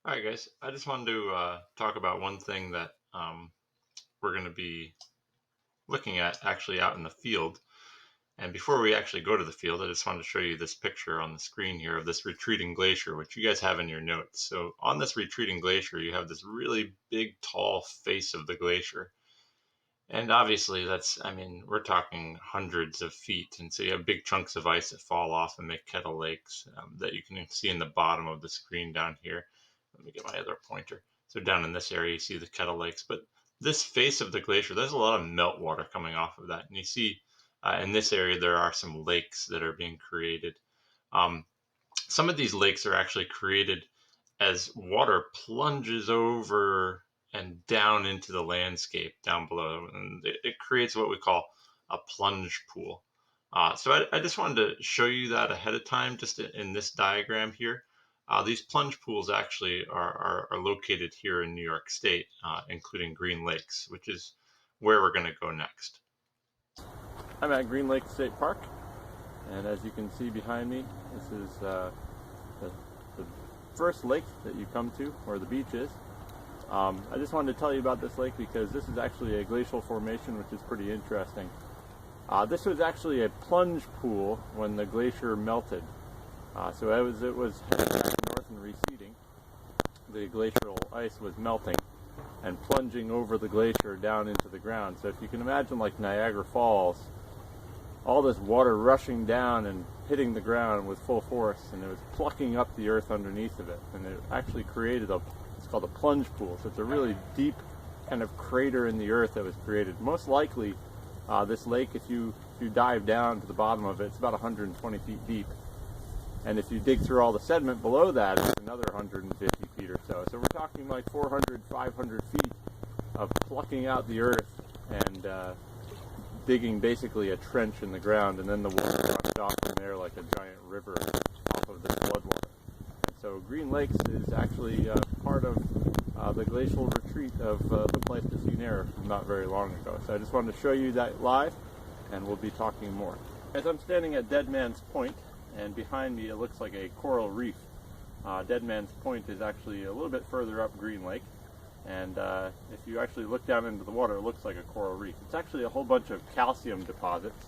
All right, guys. I just wanted to talk about one thing that we're going to be looking at actually out in the field. And before we actually go to the field, I just wanted to show you this picture on the screen here of this retreating glacier, which you guys have in your notes. So on this retreating glacier, you have this really big, tall face of the glacier. And obviously we're talking hundreds of feet. And so you have big chunks of ice that fall off and make kettle lakes that you can see in the bottom of the screen down here. Let me get my other pointer. So down in this area, you see the kettle lakes. But this face of the glacier, there's a lot of meltwater coming off of that. And you see in this area, there are some lakes that are being created. Um, some of these lakes are actually created as water plunges over and down into the landscape down below, and it creates what we call a plunge pool. So I just wanted to show you that ahead of time, just in this diagram here. These plunge pools actually are located here in New York State, including Green Lakes, which is where we're going to go next. I'm at Green Lake State Park, and as you can see behind me, this is the first lake that you come to, where the beach is. I just wanted to tell you about this lake because this is actually a glacial formation, which is pretty interesting. This was actually a plunge pool when the glacier melted. So as it was heading back north and receding, the glacial ice was melting and plunging over the glacier down into the ground. So if you can imagine like Niagara Falls, all this water rushing down and hitting the ground with full force, and it was plucking up the earth underneath of it, and it actually created it's called a plunge pool. So it's a really deep kind of crater in the earth that was created. Most likely this lake, if you dive down to the bottom of it, it's about 120 feet deep, and if you dig through all the sediment below that, it's another 150 feet or so. So we're talking like 400, 500 feet of plucking out the earth and digging basically a trench in the ground, and then the water rushed off from there like a giant river off of this floodwater. And so Green Lakes is actually part of the glacial retreat of the Pleistocene era from not very long ago. So I just wanted to show you that live, and we'll be talking more. As I'm standing at Dead Man's Point, and behind me it looks like a coral reef. Dead Man's Point is actually a little bit further up Green Lake. And if you actually look down into the water, it looks like a coral reef. It's actually a whole bunch of calcium deposits,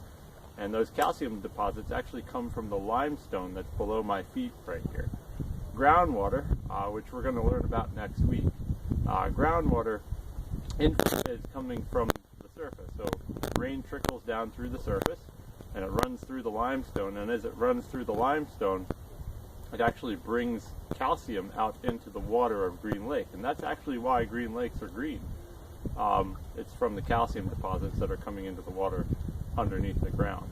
and those calcium deposits actually come from the limestone that's below my feet right here. Groundwater, which we're going to learn about next week. Groundwater is coming from the surface, so rain trickles down through the surface, and it runs through the limestone, and as it runs through the limestone, it actually brings calcium out into the water of Green Lake, and that's actually why Green Lakes are green. It's from the calcium deposits that are coming into the water underneath the ground.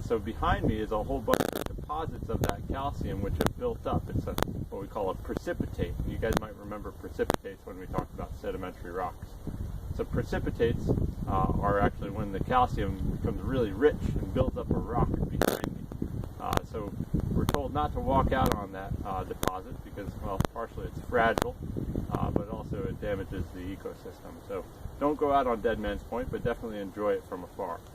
So behind me is a whole bunch of deposits of that calcium which have built up. It's what we call a precipitate. You guys might remember precipitates when we talked about sedimentary rocks. So precipitates are actually when the calcium becomes really rich and builds up a rock behind me. So we're told not to walk out on that deposit because, well, partially it's fragile, but also it damages the ecosystem. So don't go out on Dead Man's Point, but definitely enjoy it from afar.